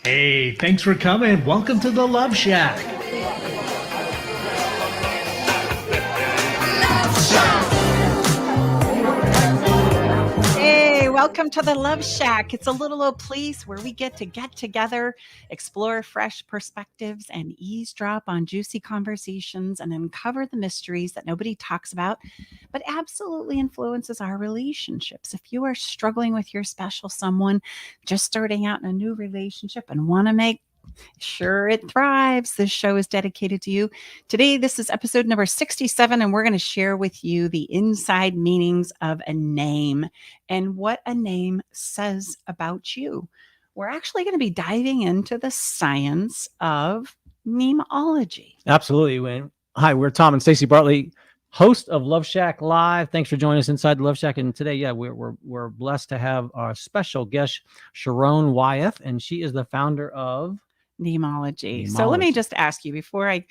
Hey, thanks for coming. Welcome to the Love Shack. Hey, welcome to the Love Shack. It's a little old place where we get together, explore fresh perspectives, and eavesdrop on juicy conversations and uncover the mysteries that nobody talks about, but absolutely influences our relationships. If you are struggling with your special someone, just starting out in a new relationship and want to make sure it thrives, this show is dedicated to you. Today, this is episode number 67, and we're going to share with you the inside meanings of a name and what a name says about you. We're actually going to be diving into the science of memeology. Absolutely. Hi, we're Tom and Stacey Bartley, host of Love Shack Live. Thanks for joining us inside the Love Shack. And today, we're blessed to have our special guest, Sharon Wyeth, and she is the founder of Memeology. So let me just ask you before I,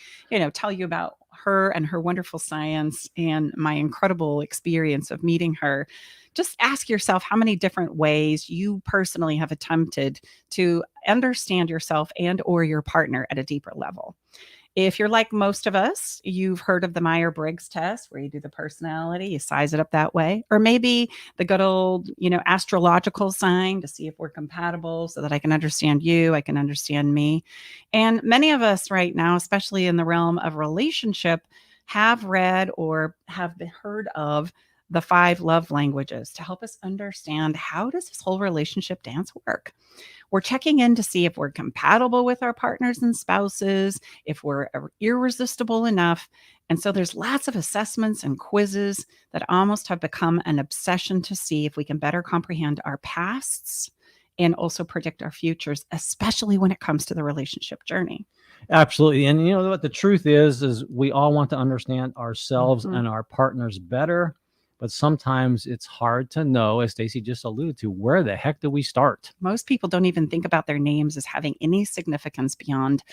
tell you about her and her wonderful science and my incredible experience of meeting her. Just ask yourself how many different ways you personally have attempted to understand yourself and or your partner at a deeper level. If you're like most of us, you've heard of the Meyers Briggs test where you do the personality, you size it up that way, or maybe the good old, astrological sign to see if we're compatible so that I can understand you, I can understand me. And many of us right now, especially in the realm of relationship, have read or have been heard of the 5 love languages to help us understand how does this whole relationship dance work. We're checking in to see if we're compatible with our partners and spouses, if we're irresistible enough. And so there's lots of assessments and quizzes that almost have become an obsession to see if we can better comprehend our pasts and also predict our futures, especially when it comes to the relationship journey. Absolutely. And you know what the truth is we all want to understand ourselves and our partners better. But sometimes it's hard to know, as Stacey just alluded to, where the heck do we start? Most people don't even think about their names as having any significance beyond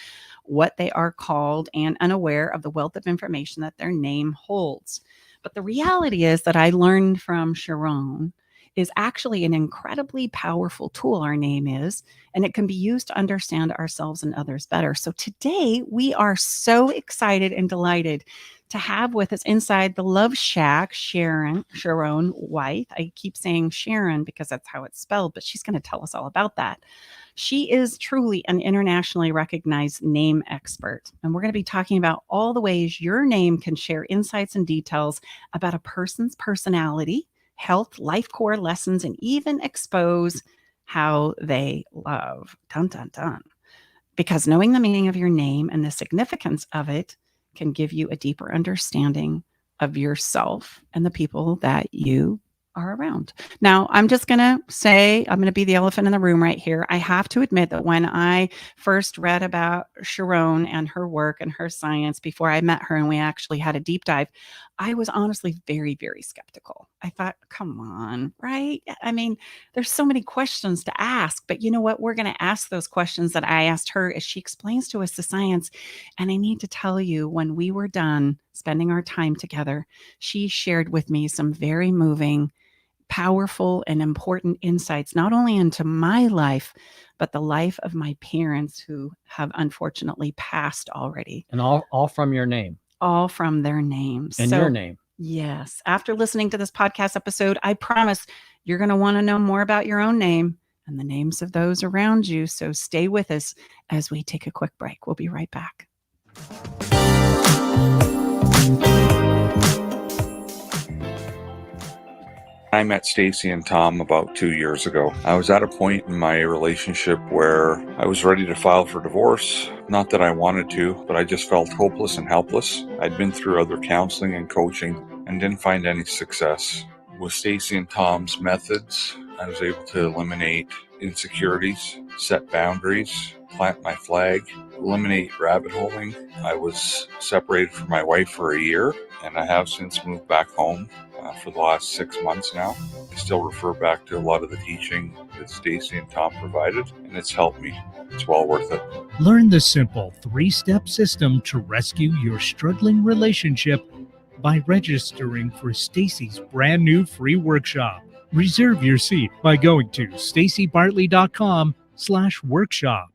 what they are called and unaware of the wealth of information that their name holds. But the reality is that I learned from Sharon is actually an incredibly powerful tool, our name is, and it can be used to understand ourselves and others better. So today we are so excited and delighted to have with us inside the Love Shack, Sharon Wyeth. I keep saying Sharon because that's how it's spelled, but she's going to tell us all about that. She is truly an internationally recognized name expert, and we're going to be talking about all the ways your name can share insights and details about a person's personality, health, life core lessons, and even expose how they love. Dun, dun, dun. Because knowing the meaning of your name and the significance of it can give you a deeper understanding of yourself and the people that you are around. Now, I'm just going to say, I'm going to be the elephant in the room right here. I have to admit that when I first read about Sharon and her work and her science before I met her and we actually had a deep dive, I was honestly very, very skeptical. I thought, come on, right? I mean, there's so many questions to ask, but you know what? We're going to ask those questions that I asked her as she explains to us the science. And I need to tell you, when we were done spending our time together, she shared with me some very moving, powerful, and important insights, not only into my life, but the life of my parents who have unfortunately passed already. And all from your name. All from their names. And your name. Yes. After listening to this podcast episode, I promise you're going to want to know more about your own name and the names of those around you. So stay with us as we take a quick break. We'll be right back. I met Stacey and Tom about 2 years ago. I was at a point in my relationship where I was ready to file for divorce. Not that I wanted to, but I just felt hopeless and helpless. I'd been through other counseling and coaching and didn't find any success. With Stacey and Tom's methods, I was able to eliminate insecurities, set boundaries, plant my flag, eliminate rabbit holing. I was separated from my wife for a year, and I have since moved back home for the last 6 months now. I still refer back to a lot of the teaching that Stacey and Tom provided, and it's helped me. It's well worth it. Learn the simple 3-step system to rescue your struggling relationship by registering for Stacey's brand new free workshop. Reserve your seat by going to staceybartley.com/workshop.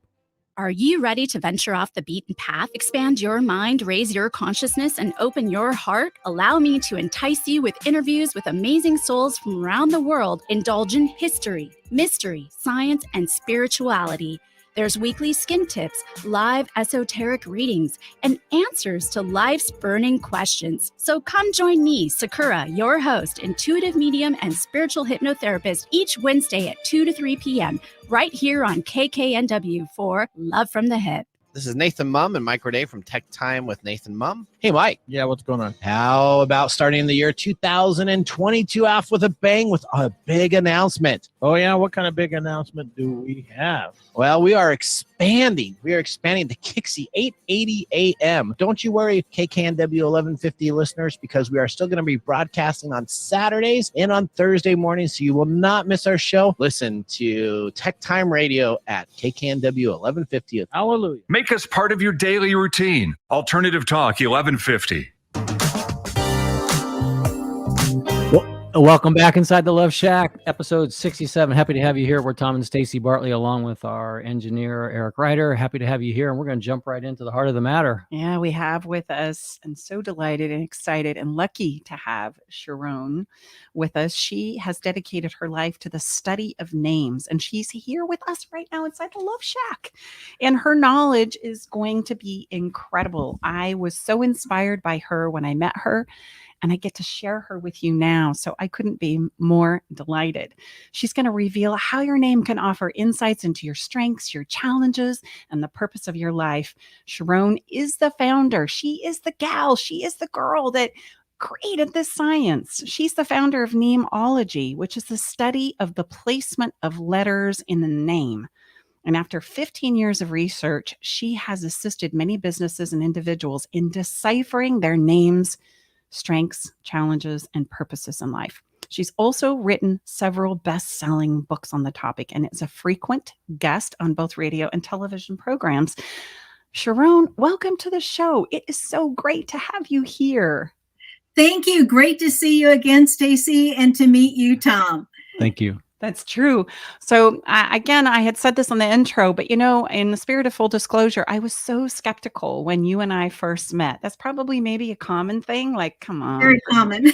Are you ready to venture off the beaten path, expand your mind, raise your consciousness, and open your heart? Allow me to entice you with interviews with amazing souls from around the world. Indulge in history, mystery, science, and spirituality. There's weekly skin tips, live esoteric readings, and answers to life's burning questions. So come join me, Sakura, your host, intuitive medium and spiritual hypnotherapist, each Wednesday at 2 to 3 p.m. right here on KKNW for Love from the Hip. This is Nathan Mum and Mike Roday from Tech Time with Nathan Mum. Hey, Mike. Yeah, what's going on? How about starting the year 2022 off with a bang with a big announcement? Oh, yeah, what kind of big announcement do we have? Well, we are expanding. We are expanding the Kixie 880 AM. Don't you worry, KKNW 1150 listeners, because we are still going to be broadcasting on Saturdays and on Thursday mornings, so you will not miss our show. Listen to Tech Time Radio at KKNW 1150. Hallelujah. Make us part of your daily routine. Alternative Talk 1150. Welcome back inside the Love Shack, episode 67. Happy to have you here. We're Tom and Stacy Bartley, along with our engineer, Eric Ryder. Happy to have you here, and we're going to jump right into the heart of the matter. Yeah, we have with us, and so delighted and excited and lucky to have Sharon with us. She has dedicated her life to the study of names, and she's here with us right now inside the Love Shack. And her knowledge is going to be incredible. I was so inspired by her when I met her, and I get to share her with you now. So I couldn't be more delighted. She's going to reveal how your name can offer insights into your strengths, your challenges, and the purpose of your life. Sharon is the founder. She is the gal. She is the girl that created this science. She's the founder of Nameology, which is the study of the placement of letters in a name. And after 15 years of research, she has assisted many businesses and individuals in deciphering their names, strengths, challenges, and purposes in life. She's also written several best-selling books on the topic and is a frequent guest on both radio and television programs. Sharon, welcome to the show. It is so great to have you here. Thank you. Great to see you again, Stacy, and to meet you, Tom. Thank you. That's true. So again, I had said this on the intro, but in the spirit of full disclosure, I was so skeptical when you and I first met. That's probably maybe a common thing. Like, come on. Very common.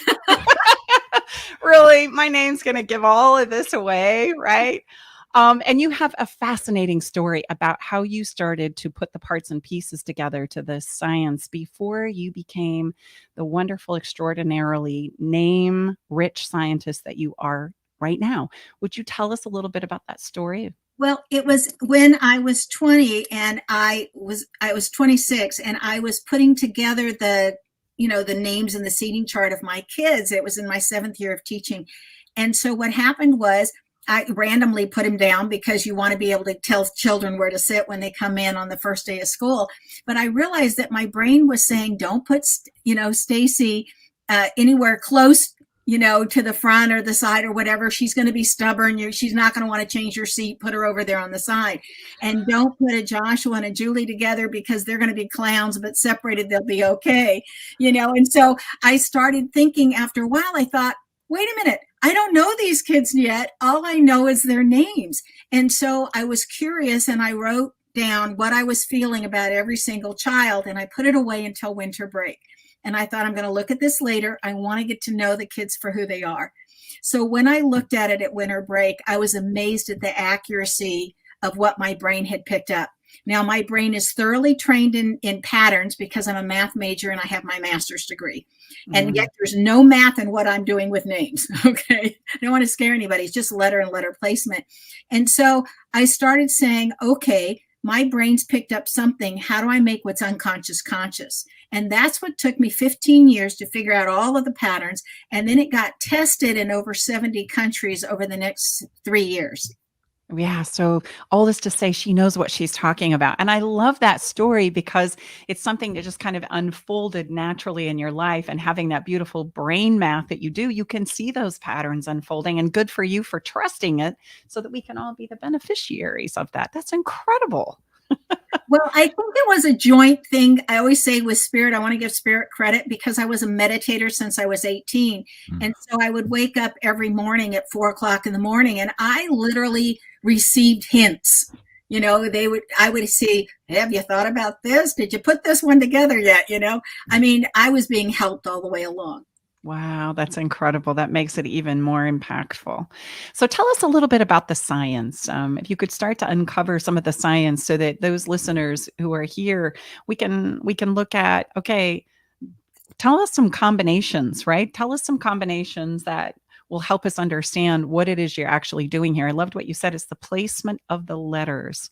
Really? My name's going to give all of this away, right? And you have a fascinating story about how you started to put the parts and pieces together to this science before you became the wonderful, extraordinarily name-rich scientist that you are right now. Would you tell us a little bit about that story? Well, it was when I was 20 and I was 26 and I was putting together the names in the seating chart of my kids. It was in my 7th year of teaching. And so what happened was I randomly put them down because you want to be able to tell children where to sit when they come in on the first day of school. But I realized that my brain was saying, don't put, Stacy anywhere close to the front or the side or whatever. She's going to be stubborn. She's not going to want to change your seat. Put her over there on the side. And don't put a Joshua and a Julie together because they're going to be clowns, but separated, they'll be okay. And so I started thinking after a while, I thought, wait a minute, I don't know these kids yet. All I know is their names. And so I was curious and I wrote down what I was feeling about every single child. And I put it away until winter break. And I thought, I'm going to look at this later. I want to get to know the kids for who they are. So when I looked at it at winter break, I was amazed at the accuracy of what my brain had picked up. Now, my brain is thoroughly trained in patterns because I'm a math major and I have my master's degree. And yet there's no math in what I'm doing with names. Okay. I don't want to scare anybody. It's just letter and letter placement. And so I started saying, okay, my brain's picked up something. How do I make what's unconscious conscious? And that's what took me 15 years to figure out all of the patterns. And then it got tested in over 70 countries over the next 3 years. Yeah. So all this to say, she knows what she's talking about. And I love that story because it's something that just kind of unfolded naturally in your life, and having that beautiful brain math that you do, you can see those patterns unfolding, and good for you for trusting it so that we can all be the beneficiaries of that. That's incredible. Well, I think it was a joint thing. I always say with spirit, I want to give spirit credit because I was a meditator since I was 18. And so I would wake up every morning at 4 o'clock in the morning and I literally received hints. I would see, have you thought about this? Did you put this one together yet? I mean, I was being helped all the way along. Wow, that's incredible. That makes it even more impactful. So tell us a little bit about the science. If you could start to uncover some of the science so that those listeners who are here, we can look at, okay, tell us some combinations, right? Tell us some combinations that will help us understand what it is you're actually doing here. I loved what you said. It's the placement of the letters,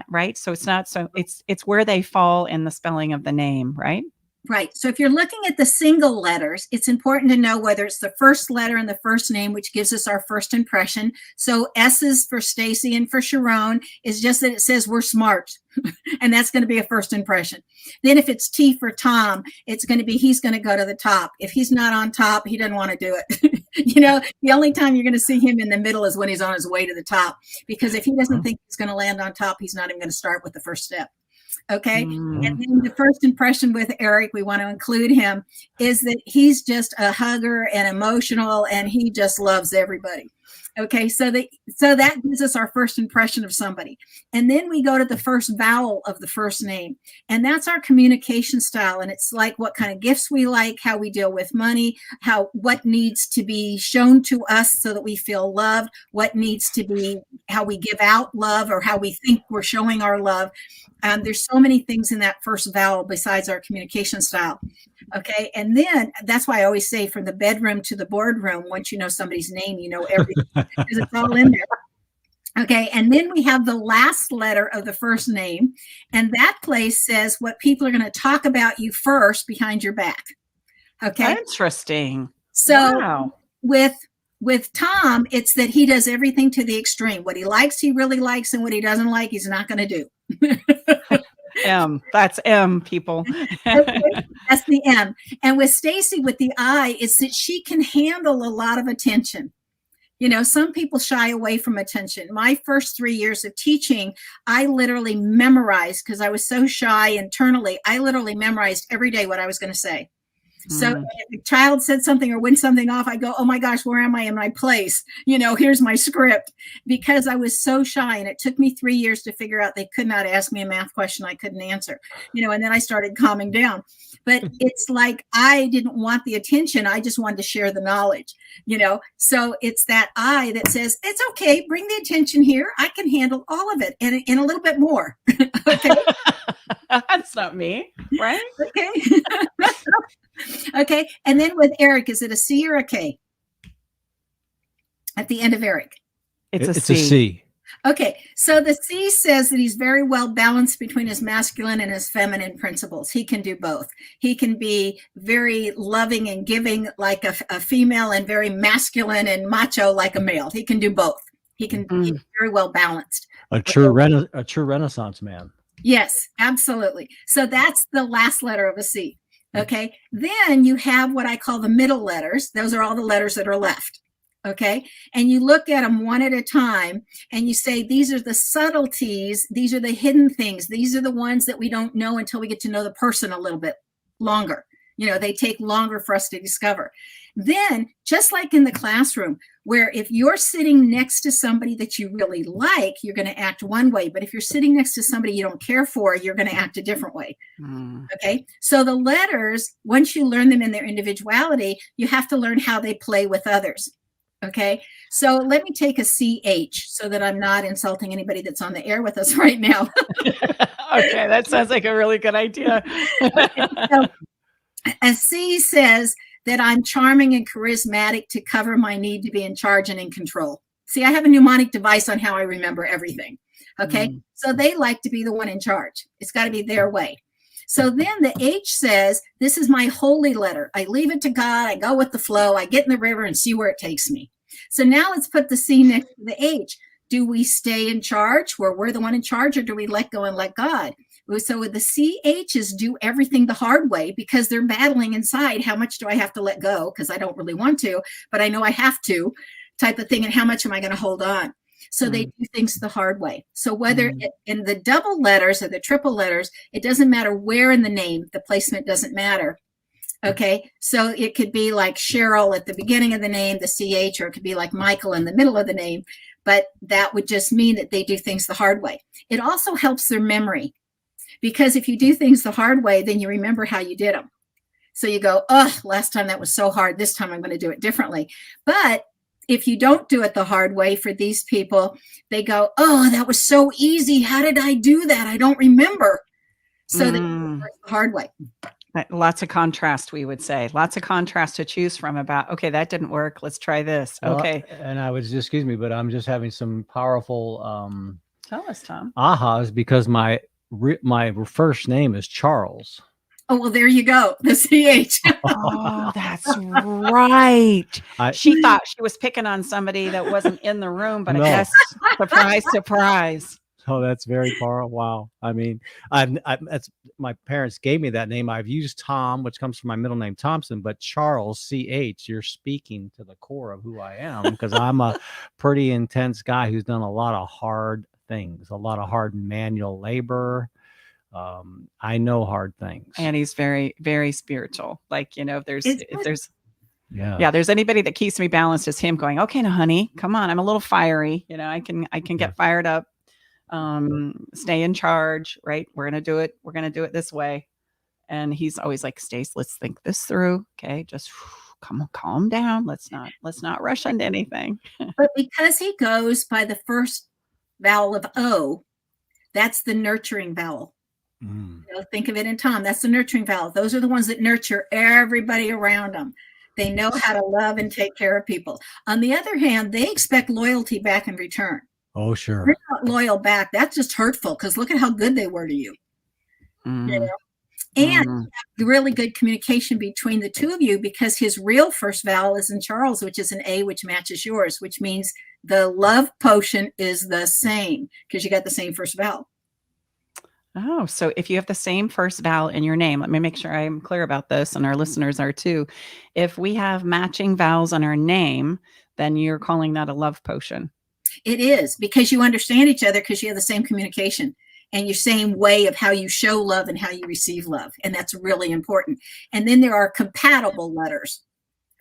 right? So it's where they fall in the spelling of the name, right? Right. So if you're looking at the single letters, it's important to know whether it's the first letter in the first name, which gives us our first impression. So S's for Stacy and for Sharon is just that it says we're smart. And that's going to be a first impression. Then if it's T for Tom, it's going to be he's going to go to the top. If he's not on top, he doesn't want to do it. The only time you're going to see him in the middle is when he's on his way to the top. Because if he doesn't think he's going to land on top, he's not even going to start with the first step. Okay. And then the first impression with Eric, we want to include him, is that he's just a hugger and emotional, and he just loves everybody. Okay. So that gives us our first impression of somebody. And then we go to the first vowel of the first name, and that's our communication style. And it's like what kind of gifts we like, how we deal with money, what needs to be shown to us so that we feel loved, what needs to be, how we give out love, or how we think we're showing our love. There's so many things in that first vowel besides our communication style. Okay. And then that's why I always say from the bedroom to the boardroom, once you know somebody's name, you know everything because it's all in there. Okay. And then we have the last letter of the first name. And that place says what people are going to talk about you first behind your back. Okay. Interesting. So wow. With Tom, it's that he does everything to the extreme. What he likes, he really likes, and what he doesn't like, he's not going to do. M. That's M, people. Okay, that's the M. And with Stacy, with the I, it's that she can handle a lot of attention. Some people shy away from attention. My first 3 years of teaching, I literally memorized, because I was so shy internally, I literally memorized every day what I was going to say. So if a child said something or went something off, I go, oh my gosh, where am I in my place? Here's my script, because I was so shy, and it took me 3 years to figure out they could not ask me a math question I couldn't answer, and then I started calming down. But it's like, I didn't want the attention. I just wanted to share the knowledge, so it's that I that says, it's okay. Bring the attention here. I can handle all of it and a little bit more. Okay. That's not me, right? Okay. Okay. And then with Eric, is it a C or a K at the end of Eric? It's a C. Okay. So the C says that he's very well balanced between his masculine and his feminine principles. He can do both. He can be very loving and giving like a female, and very masculine and macho like a male. He can do both. He's very well balanced. A true Renaissance man. Yes, absolutely. So that's the last letter of a C. Okay. Then you have what I call the middle letters. Those are all the letters that are left. Okay. And you look at them one at a time, and you say, these are the subtleties. These are the hidden things. These are the ones that we don't know until we get to know the person a little bit longer. They take longer for us to discover. Then, just like in the classroom, where if you're sitting next to somebody that you really like, you're going to act one way. But if you're sitting next to somebody you don't care for, you're going to act a different way. Okay. So the letters, once you learn them in their individuality, you have to learn how they play with others. Okay. So let me take a CH so that I'm not insulting anybody that's on the air with us right now. Okay. That sounds like a really good idea. So a C says that I'm charming and charismatic to cover my need to be in charge and in control. See, I have a mnemonic device on how I remember everything. Okay. So they like to be the one in charge. It's got to be their way. So then the H says, this is my holy letter. I leave it to God. I go with the flow. I get in the river and see where it takes me. So now let's put the C next to the H. Do we stay in charge where we're the one in charge, or do we let go and let God? So with the CHs do everything the hard way, because they're battling inside. How much do I have to let go? Because I don't really want to, but I know I have to, type of thing. And how much am I going to hold on? So they do things the hard way. So whether in the double letters or the triple letters, it doesn't matter where in the name, the placement doesn't matter. Okay. So it could be like Cheryl at the beginning of the name, the CH, or it could be like Michael in the middle of the name. but that would just mean that they do things the hard way. It also helps their memory, because if you do things the hard way, then you remember how you did them. So you go, oh, last time that was so hard. This time I'm going to do it differently. But if you don't do it the hard way, for these people, they go, oh, that was so easy. How did I do that? I don't remember. So they do it the hard way. Lots of contrast, we would say. Lots of contrast to choose from about, okay, that didn't work. Let's try this. Well, okay. And I was, excuse me, but I'm just having some powerful Tell us, Tom. ahas, because my first name is Charles. Oh, well, there you go. The CH. Oh, that's right. She thought she was picking on somebody that wasn't in the room, but No. I guess, surprise, surprise. Oh, that's very powerful. Wow. I mean, that's, my parents gave me that name. I've used Tom, which comes from my middle name, Thompson, but Charles, CH, you're speaking to the core of who I am, because I'm a pretty intense guy who's done a lot of hard things, a lot of hard manual labor. I know hard things. And he's very, very spiritual. Like, if there's there's anybody that keeps me balanced, is him going, okay, now honey, come on. I'm a little fiery. I can get fired up. Stay in charge, right? We're going to do it. We're going to do it this way. And he's always like, Stace, let's think this through. Okay. Just calm down. Let's not rush into anything. But because he goes by the first vowel of O, that's the nurturing vowel. Think of it in Tom. That's the nurturing vowel. Those are the ones that nurture everybody around them. They know how to love and take care of people. On the other hand, they expect loyalty back in return. Oh, sure. They're not loyal back. That's just hurtful, because look at how good they were to you. And really good communication between the two of you, because his real first vowel is in Charles, which is an A, which matches yours, which means the love potion is the same, because you got the same first vowel. Oh, so if you have the same first vowel in your name, let me make sure I'm clear about this, and our listeners are too. If we have matching vowels in our name, then you're calling that a love potion. It is, because you understand each other, because you have the same communication and your same way of how you show love and how you receive love. And that's really important. And then there are compatible letters.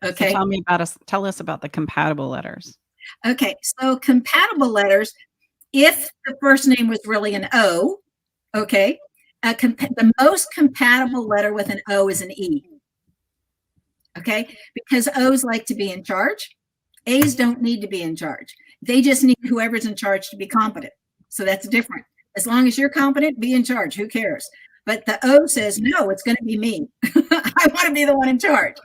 Okay. So tell us about the compatible letters. Okay. So compatible letters, if the first name was really an O, okay, the most compatible letter with an O is an E. Okay. Because O's like to be in charge. A's don't need to be in charge. They just need whoever's in charge to be competent. So that's different. As long as you're competent, be in charge. Who cares? But the O says, no, it's going to be me. I want to be the one in charge.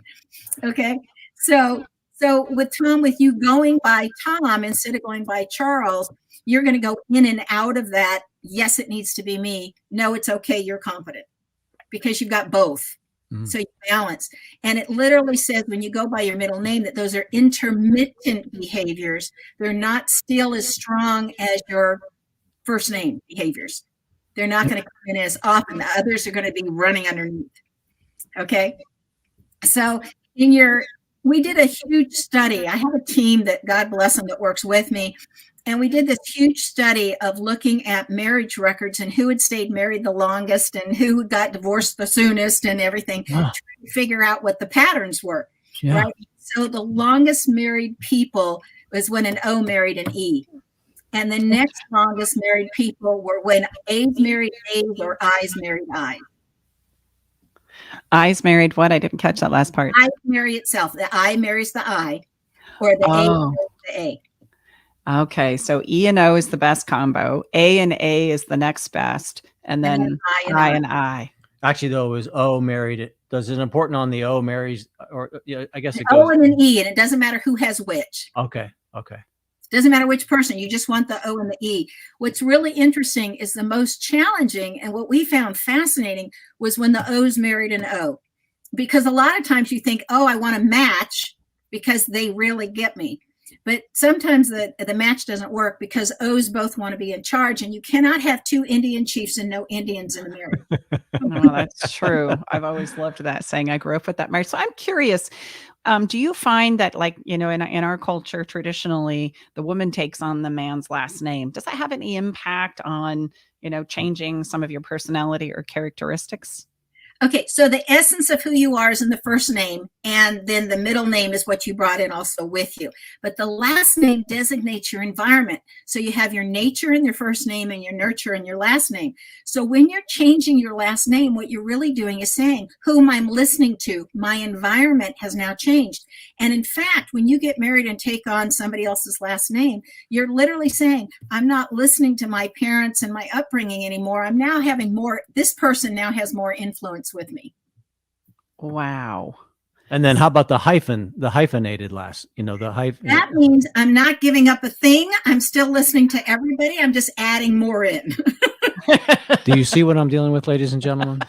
Okay. So with Tom, with you going by Tom instead of going by Charles, you're going to go in and out of that. Yes, it needs to be me. No, it's okay. You're competent, because you've got both. So you balance. And it literally says, when you go by your middle name, that those are intermittent behaviors. They're not still as strong as your first name behaviors. They're not going to come in as often. The others are going to be running underneath. Okay. So we did a huge study. I have a team that, God bless them, that works with me. And we did this huge study of looking at marriage records and who had stayed married the longest and who got divorced the soonest and everything, trying to figure out what the patterns were. Yeah. Right. So the longest married people was when an O married an E. And the next longest married people were when A's married A's or I's married I. I's married what? I didn't catch that last part. I marry itself. The I marries the I, or the A marries the A. Okay, so E and O is the best combo. A and A is the next best, and then I and I. Actually, though, is O married it? Does it important on the O marries, or I guess it goes O and an E, and it doesn't matter who has which. Okay. Doesn't matter which person. You just want the O and the E. What's really interesting is the most challenging, and what we found fascinating, was when the O's married an O, because a lot of times you think, oh, I want to match because they really get me. But sometimes the match doesn't work because O's both want to be in charge, and you cannot have two Indian chiefs and no Indians in the marriage. No, that's true. I've always loved that saying. I grew up with that marriage. So I'm curious, do you find that, like, in our culture, traditionally, the woman takes on the man's last name? Does that have any impact on, changing some of your personality or characteristics? Okay, so the essence of who you are is in the first name, and then the middle name is what you brought in also with you. But the last name designates your environment. So you have your nature in your first name and your nurture in your last name. So when you're changing your last name, what you're really doing is saying, whom I'm listening to, my environment has now changed. And in fact, when you get married and take on somebody else's last name, you're literally saying, I'm not listening to my parents and my upbringing anymore. I'm now having more, this person now has more influence with me. Wow. And then how about the hyphenated last, the hyphen? That means I'm not giving up a thing. I'm still listening to everybody. I'm just adding more in. Do you see what I'm dealing with, ladies and gentlemen?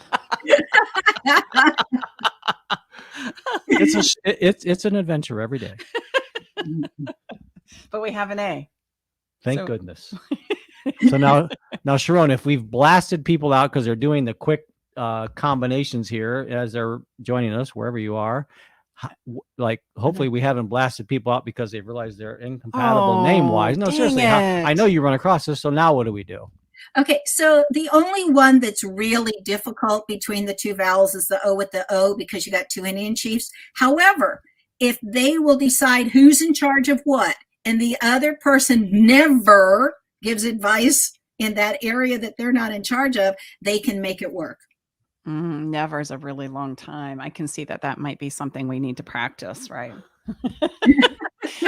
It's an adventure every day. But we have an A. Thank goodness. So now, Sharon, if we've blasted people out because they're doing the quick combinations here as they're joining us wherever you are, like hopefully we haven't blasted people out because they realize they're incompatible name wise. No, seriously, I know you run across this. So now what do we do? Okay, so the only one that's really difficult between the two vowels is the O with the O, because you got two Indian chiefs. However, if they will decide who's in charge of what, and the other person never gives advice in that area that they're not in charge of, they can make it work. Never is a really long time. I can see that might be something we need to practice, right?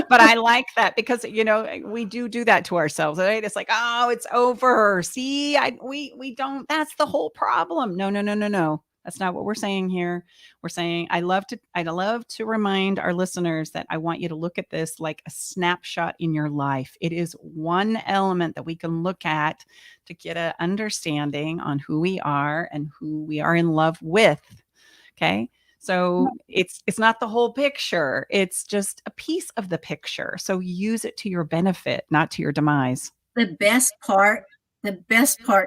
But I like that because, we do that to ourselves, right? It's like, oh, it's over. See, we don't, that's the whole problem. No. That's not what we're saying here. We're saying, I'd love to remind our listeners that I want you to look at this like a snapshot in your life. It is one element that we can look at to get an understanding on who we are and who we are in love with. Okay. So it's not the whole picture. It's just a piece of the picture. So use it to your benefit, not to your demise. The best part,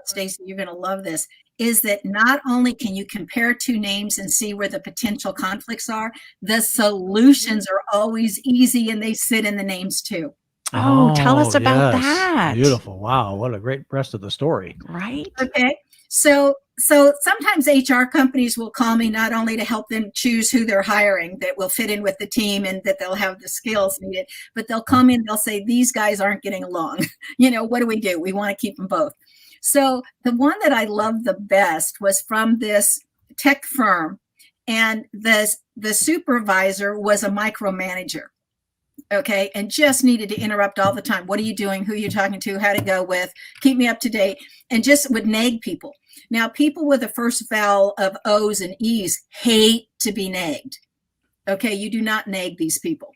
Stacey, you're going to love this, is that not only can you compare two names and see where the potential conflicts are, the solutions are always easy and they sit in the names too. Oh, tell us about that. Beautiful. Wow. What a great rest of the story. Right. Okay. So sometimes HR companies will call me not only to help them choose who they're hiring that will fit in with the team and that they'll have the skills needed, but they'll come in, they'll say, these guys aren't getting along. What do? We want to keep them both. So the one that I loved the best was from this tech firm, and the supervisor was a micromanager. Okay. And just needed to interrupt all the time. What are you doing? Who are you talking to? How to go with? Keep me up to date. And just would nag people. Now, people with the first vowel of O's and E's hate to be nagged. Okay. You do not nag these people.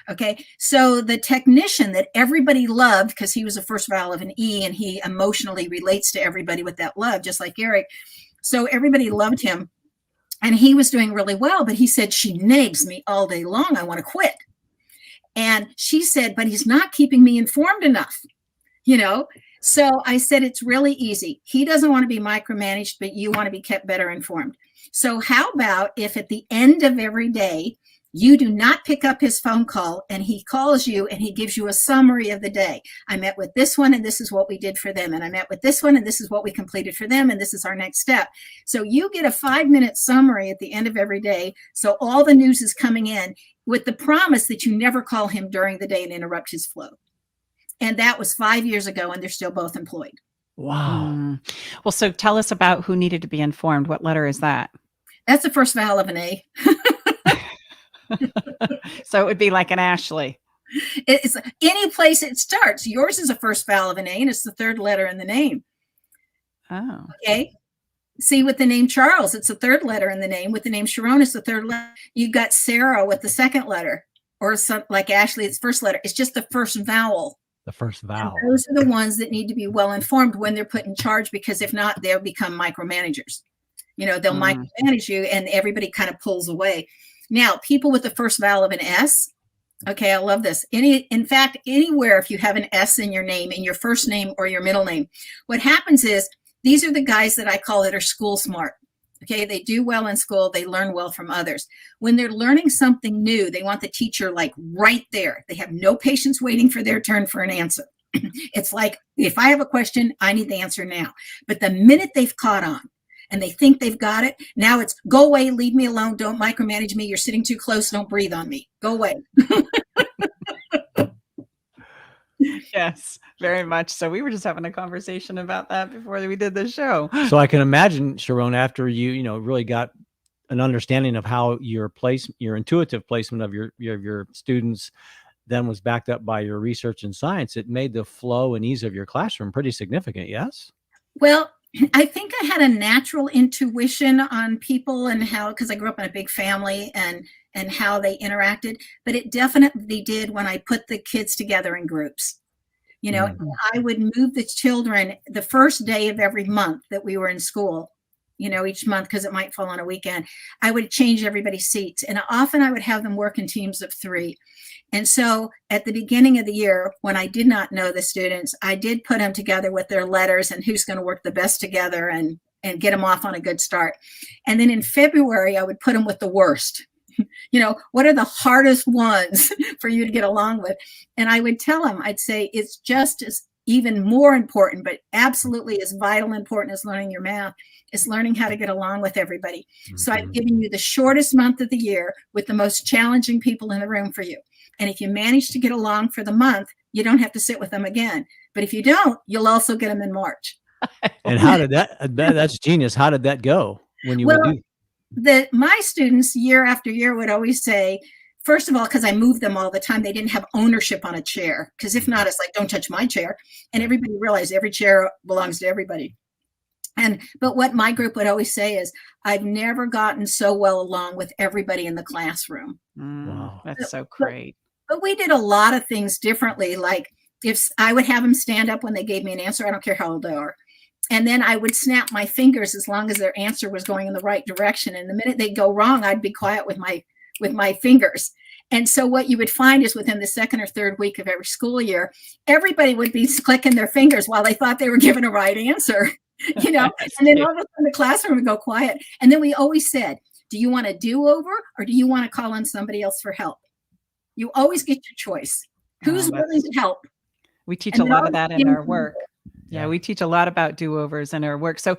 Okay. So the technician that everybody loved, because he was the first vowel of an E and he emotionally relates to everybody with that love, just like Eric. So everybody loved him and he was doing really well, but he said, she nags me all day long. I want to quit. And she said, but he's not keeping me informed enough, So I said, it's really easy. He doesn't want to be micromanaged, but you want to be kept better informed. So how about if at the end of every day, you do not pick up his phone call and he calls you and he gives you a summary of the day. I met with this one and this is what we did for them. And I met with this one and this is what we completed for them. And this is our next step. So you get a 5-minute summary at the end of every day. So all the news is coming in with the promise that you never call him during the day and interrupt his flow. And that was 5 years ago and they're still both employed. Wow. Well, so tell us about who needed to be informed. What letter is that? That's the first vowel of an A. So it would be like an Ashley. It's any place it starts. Yours is the first vowel of an A and it's the third letter in the name. Oh. Okay. See, with the name Charles, it's the third letter in the name. With the name Sharon, it's the third letter. You've got Sarah with the second letter, or some like Ashley, it's first letter. It's just the first vowel. The first vowel. And those are the ones that need to be well informed when they're put in charge, because if not, they'll become micromanagers. They'll micromanage you and everybody kind of pulls away. Now, people with the first vowel of an S. Okay, I love this. In fact, anywhere if you have an S in your name, in your first name or your middle name, what happens is these are the guys that I call that are school smart. Okay, they do well in school. They learn well from others. When they're learning something new, they want the teacher like right there. They have no patience waiting for their turn for an answer. It's like, if I have a question, I need the answer now. But the minute they've caught on and they think they've got it. Now it's go away, leave me alone, don't micromanage me. You're sitting too close, don't breathe on me. Go away. Yes, very much. So we were just having a conversation about that before we did the show. So I can imagine, Sharon, after you really got an understanding of how your intuitive placement of your students then was backed up by your research and science, it made the flow and ease of your classroom pretty significant. Yes. Well, I think I had a natural intuition on people and how, because I grew up in a big family and how they interacted, but it definitely did when I put the kids together in groups. I would move the children the first day of every month that we were in school, each month, because it might fall on a weekend. I would change everybody's seats, and often I would have them work in teams of 3. And so at the beginning of the year, when I did not know the students, I did put them together with their letters and who's going to work the best together and get them off on a good start. And then in February, I would put them with the worst. What are the hardest ones for you to get along with? And I would tell them, I'd say, it's just as even more important, but absolutely as vital important as learning your math, is learning how to get along with everybody. Mm-hmm. So I've given you the shortest month of the year with the most challenging people in the room for you. And if you manage to get along for the month, you don't have to sit with them again. But if you don't, you'll also get them in March. And how did that's genius. How did that go when you would do? My students year after year would always say, first of all, because I moved them all the time, they didn't have ownership on a chair. Because if not, it's like, don't touch my chair. And everybody realized every chair belongs to everybody. But what my group would always say is, I've never gotten so well along with everybody in the classroom. Wow, that's so great. But we did a lot of things differently. Like if I would have them stand up when they gave me an answer, I don't care how old they are. And then I would snap my fingers as long as their answer was going in the right direction. And the minute they go wrong, I'd be quiet with my fingers. And so what you would find is within the second or third week of every school year, everybody would be clicking their fingers while they thought they were given a right answer, and then all of a sudden the classroom would go quiet. And then we always said, do you want a do-over or do you want to call on somebody else for help? You always get your choice. Who's willing to help? We teach a lot of that in our work. Yeah, we teach a lot about do-overs in our work. So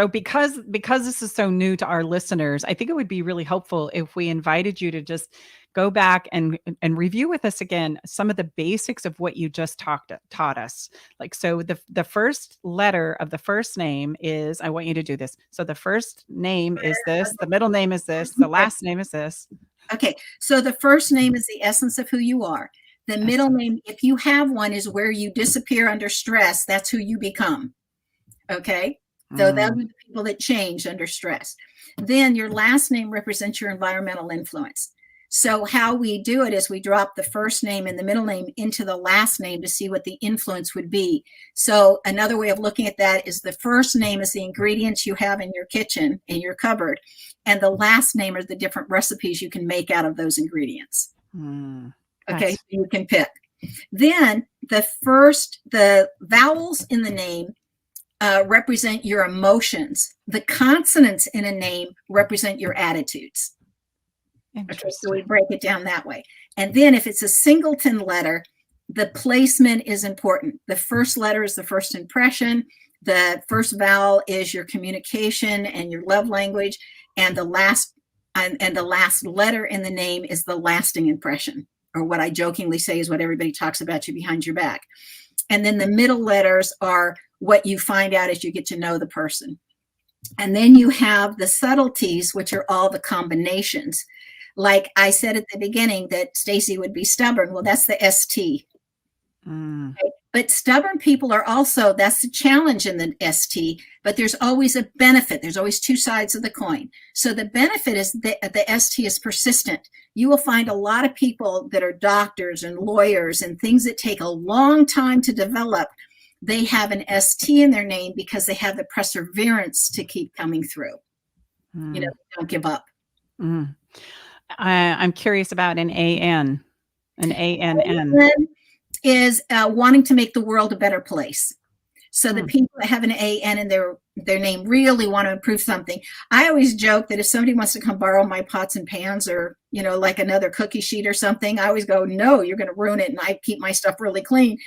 because this is so new to our listeners, I think it would be really helpful if we invited you to just go back and review with us again some of the basics of what you just taught us. Like, so the first letter of the first name is, I want you to do this. So the first name is this, the middle name is this, the last name is this. Okay, so the first name is the essence of who you are. The middle name, if you have one, is where you disappear under stress. That's who you become. Okay? So that would be the people that change under stress. Then your last name represents your environmental influence. So how we do it is we drop the first name and the middle name into the last name to see what the influence would be. So another way of looking at that is the first name is the ingredients you have in your kitchen, in your cupboard, and the last name are the different recipes you can make out of those ingredients. Okay, so you can pick. Then the vowels in the name represent your emotions. The consonants in a name represent your attitudes. Okay, so we break it down that way. And then if it's a singleton letter, the placement is important. The first letter is the first impression. The first vowel is your communication and your love language. And the last letter in the name is the lasting impression, or what I jokingly say is what everybody talks about you behind your back. And then the middle letters are what you find out as you get to know the person. And then you have the subtleties, which are all the combinations. Like I said at the beginning that Stacy would be stubborn. Well, that's the ST. Okay? But stubborn people are also, that's the challenge in the ST, but there's always a benefit. There's always two sides of the coin. So the benefit is that the ST is persistent. You will find a lot of people that are doctors and lawyers and things that take a long time to develop. They have an ST in their name because they have the perseverance to keep coming through. Don't give up. I'm curious about an AN, an ANN. Is wanting to make the world a better place. So the people that have an AN in their name really want to improve something. I always joke that if somebody wants to come borrow my pots and pans or, like another cookie sheet or something, I always go, no, you're going to ruin it. And I keep my stuff really clean.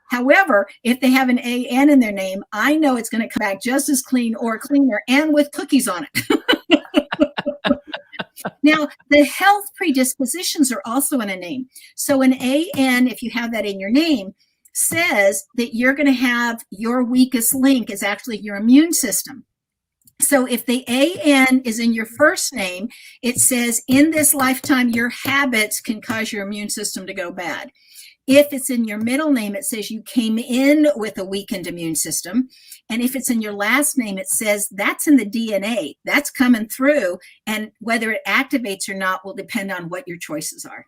However, if they have an AN in their name, I know it's going to come back just as clean or cleaner and with cookies on it. Now, the health predispositions are also in a name. So an AN, if you have that in your name, says that you're going to have your weakest link is actually your immune system. So if the AN is in your first name, it says in this lifetime, your habits can cause your immune system to go bad. If it's in your middle name, it says you came in with a weakened immune system. And if it's in your last name, it says that's in the DNA. That's coming through. And whether it activates or not will depend on what your choices are.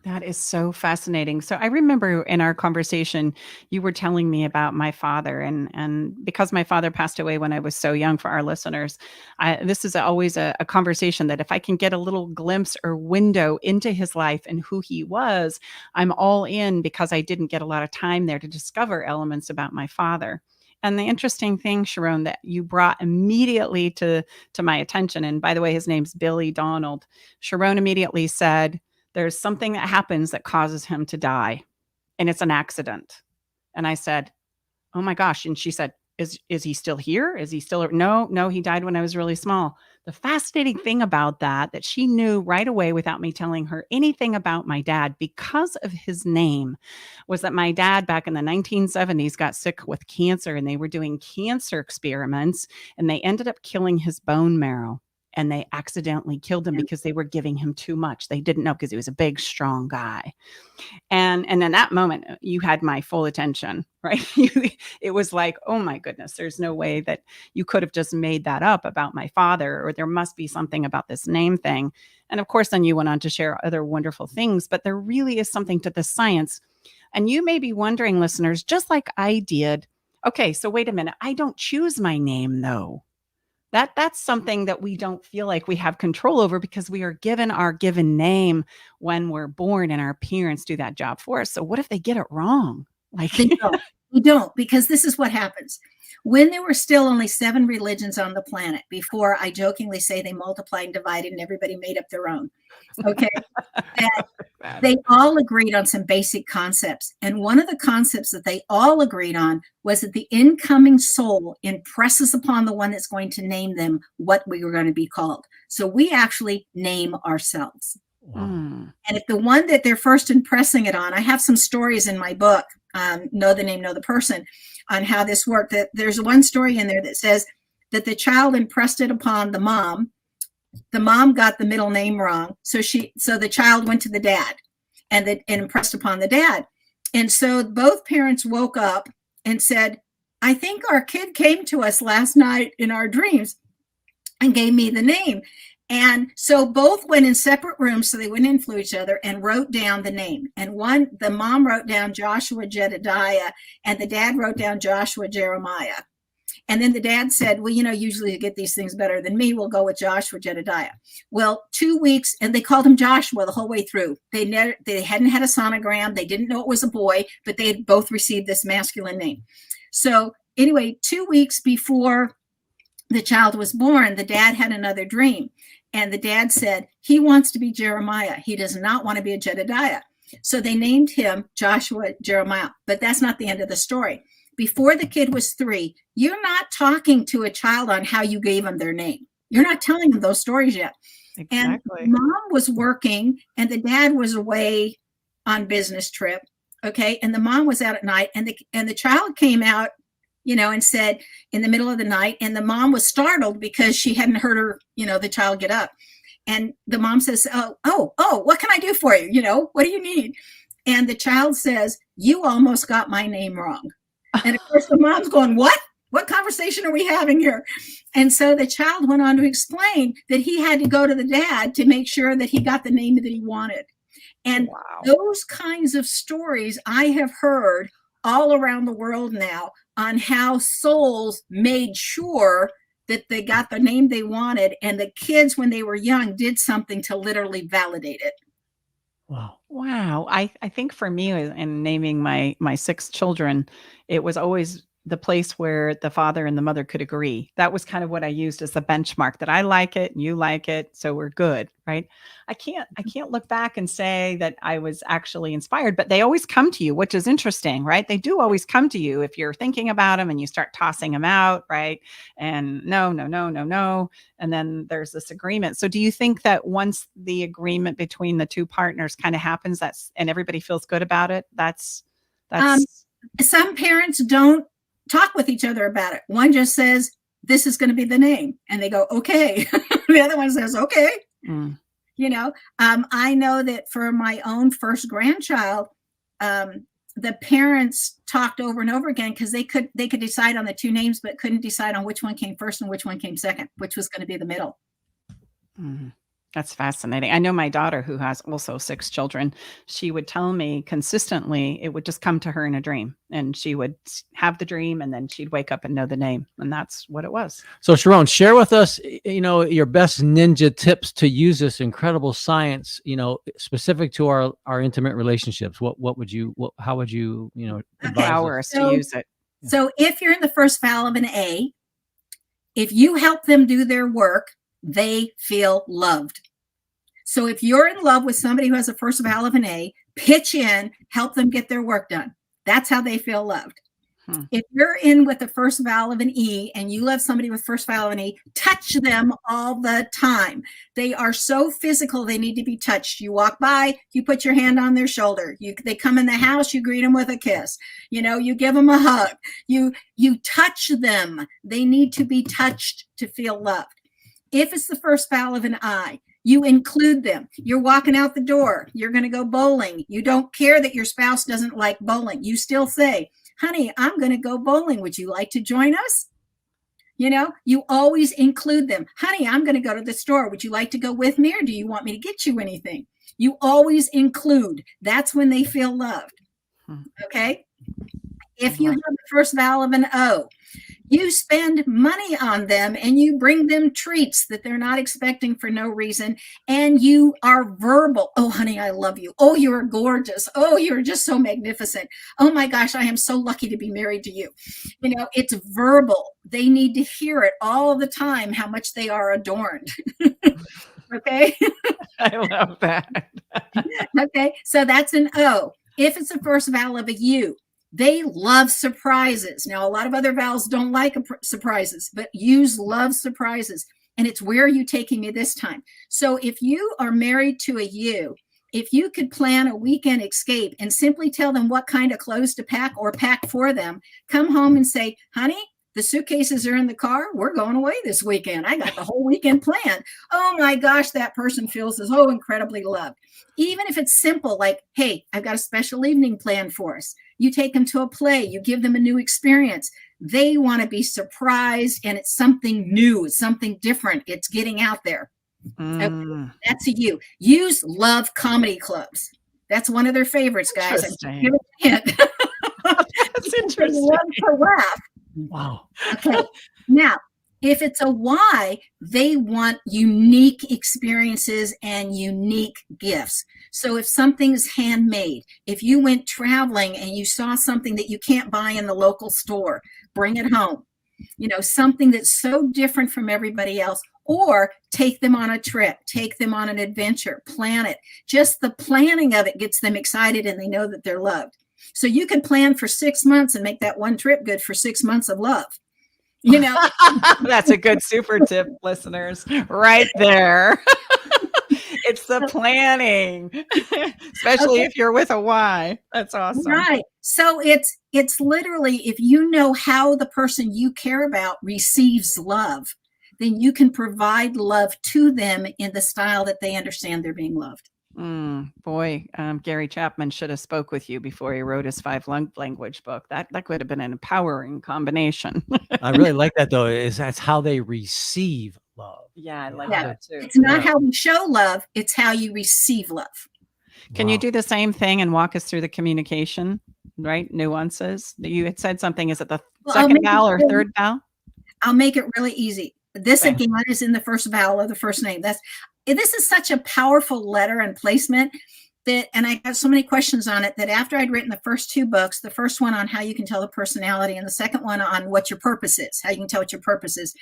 That is so fascinating. So I remember in our conversation, you were telling me about my father, and because my father passed away when I was so young, for our listeners, this is always a conversation that if I can get a little glimpse or window into his life and who he was, I'm all in, because I didn't get a lot of time there to discover elements about my father. And the interesting thing, Sharon, that you brought immediately to my attention, and by the way, his name's Billy Donald. Sharon immediately said, there's something that happens that causes him to die, and it's an accident. And I said, oh my gosh. And she said, is he still here? Is he still? No, he died when I was really small. The fascinating thing about that she knew right away without me telling her anything about my dad, because of his name, was that my dad back in the 1970s got sick with cancer, and they were doing cancer experiments, and they ended up killing his bone marrow. And they accidentally killed him because they were giving him too much. They didn't know, because he was a big, strong guy. And in that moment, you had my full attention, right? It was like, oh my goodness, there's no way that you could have just made that up about my father, or there must be something about this name thing. And of course, then you went on to share other wonderful things, but there really is something to the science. And you may be wondering, listeners, just like I did, okay, so wait a minute, I don't choose my name though. That's something that we don't feel like we have control over, because we are given our given name when we're born, and our parents do that job for us. So what if they get it wrong? Like We don't, because this is what happens. When there were still only 7 religions on the planet, before I jokingly say they multiplied and divided and everybody made up their own, okay, that they all agreed on some basic concepts. And one of the concepts that they all agreed on was that the incoming soul impresses upon the one that's going to name them what we were going to be called. So we actually name ourselves. Wow. And if the one that they're first impressing it on, I have some stories in my book, Know the Name, Know the Person, on how this worked. That there's one story in there that says that the child impressed it upon the mom. The mom got the middle name wrong. So the child went to the dad and impressed upon the dad. And so both parents woke up and said, I think our kid came to us last night in our dreams and gave me the name. And so both went in separate rooms so they wouldn't influence each other, and wrote down the name. And the mom wrote down Joshua Jedediah, and the dad wrote down Joshua Jeremiah. And then the dad said, well, usually you get these things better than me. We'll go with Joshua Jedediah. Well, 2 weeks, and they called him Joshua the whole way through. They hadn't had a sonogram. They didn't know it was a boy, but they had both received this masculine name. So anyway, 2 weeks before the child was born, the dad had another dream. And the dad said, he wants to be Jeremiah. He does not want to be a Jedediah. So they named him Joshua Jeremiah. But that's not the end of the story. Before the kid was 3, you're not talking to a child on how you gave them their name. You're not telling them those stories yet. Exactly. And mom was working, and the dad was away on business trip. Okay. And the mom was out at night, and the child came out, and said in the middle of the night, and the mom was startled because she hadn't heard her, the child get up. And the mom says, oh, what can I do for you? What do you need? And the child says, you almost got my name wrong. And of course the mom's going, what? What conversation are we having here? And so the child went on to explain that he had to go to the dad to make sure that he got the name that he wanted. And those kinds of stories I have heard all around the world now, on how souls made sure that they got the name they wanted, and the kids, when they were young, did something to literally validate it. Wow. I think for me, in naming my 6 children, it was always the place where the father and the mother could agree. That was kind of what I used as the benchmark, that I like it and you like it, so we're good, right? I can't look back and say that I was actually inspired, but they always come to you, which is interesting, right? They do always come to you if you're thinking about them and you start tossing them out, right? And no, no, no, no, no. And then there's this agreement. So do you think that once the agreement between the two partners kind of happens, and everybody feels good about it, that's some parents don't talk with each other about it. One just says, this is going to be the name. And they go, okay. The other one says, okay. You know, I know that for my own first grandchild, the parents talked over and over again because they could decide on the two names, but couldn't decide on which one came first and which one came second, which was going to be the middle. That's fascinating. I know my daughter, who has also 6 children, she would tell me consistently, it would just come to her in a dream, and she would have the dream and then she'd wake up and know the name. And that's what it was. So Sharon, share with us, your best ninja tips to use this incredible science, specific to our intimate relationships. How would you, advise empower us to use it? So if you're in the first vowel of an A, if you help them do their work, they feel loved. So if you're in love with somebody who has a first vowel of an A, pitch in, help them get their work done. That's how they feel loved. If you're in with the first vowel of an E and you love somebody with first vowel of an E, touch them all the time. They are so physical, they need to be touched. You walk by, you put your hand on their shoulder. They come in the house, you greet them with a kiss. You give them a hug. You touch them. They need to be touched to feel loved. If it's the first vowel of an I, you include them. You're walking out the door. You're going to go bowling. You don't care that your spouse doesn't like bowling. You still say, honey, I'm going to go bowling. Would you like to join us? You always include them. Honey, I'm going to go to the store. Would you like to go with me, or do you want me to get you anything? You always include. That's when they feel loved. Okay? If you have the first vowel of an O, you spend money on them and you bring them treats that they're not expecting for no reason. And you are verbal. Oh, honey, I love you. Oh, you're gorgeous. Oh, you're just so magnificent. Oh my gosh, I am so lucky to be married to you. It's verbal. They need to hear it all the time, how much they are adorned. Okay. I love that. Okay. So that's an O. If it's the first vowel of a U, they love surprises. Now, a lot of other vowels don't like surprises, but U's love surprises. And it's, where are you taking me this time? So if you are married to a U, if you could plan a weekend escape and simply tell them what kind of clothes to pack or pack for them, come home and say, honey, the suitcases are in the car. We're going away this weekend. I got the whole weekend planned. Oh my gosh, that person feels so incredibly loved. Even if it's simple, like, hey, I've got a special evening planned for us. You take them to a play, you give them a new experience. They want to be surprised, and it's something new, it's something different. It's getting out there. Okay, that's a U. U's love comedy clubs. That's one of their favorites, guys. Interesting. That's interesting. They love to laugh. Wow. Okay. Now, if it's a Y, they want unique experiences and unique gifts. So if something's handmade, if you went traveling and you saw something that you can't buy in the local store, bring it home. Something that's so different from everybody else. Or take them on a trip, take them on an adventure, plan it. Just the planning of it gets them excited, and they know that they're loved. So you can plan for 6 months and make that one trip good for 6 months of love. That's a good super tip, listeners, right there. It's the planning, especially if you're with a Y. That's awesome. Right. So it's literally, if you know how the person you care about receives love, then you can provide love to them in the style that they understand they're being loved. Gary Chapman should have spoke with you before he wrote his 5 language book. That could have been an empowering combination. I really like that, though. That's how they receive love. Yeah, I like that too. It's not how we show love; it's how you receive love. Can you do the same thing and walk us through the communication, right? Nuances. You had said something. Is it the second vowel or third vowel? I'll make it really easy. This again is in the first vowel of the first name. This is such a powerful letter and placement. that, and I got so many questions on it that after I'd written the first 2 books, the first one on how you can tell the personality and the second one on what your purpose is, how you can tell what your purpose is,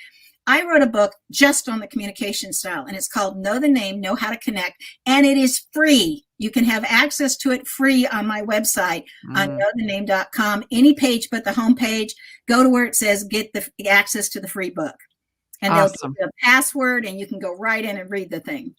I wrote a book just on the communication style, and it's called Know the Name, Know How to Connect, and it is free. You can have access to it free on my website on knowthename.com. Any page but the homepage, go to where it says get the access to the free book. And they'll give you a password, and you can go right in and read the thing.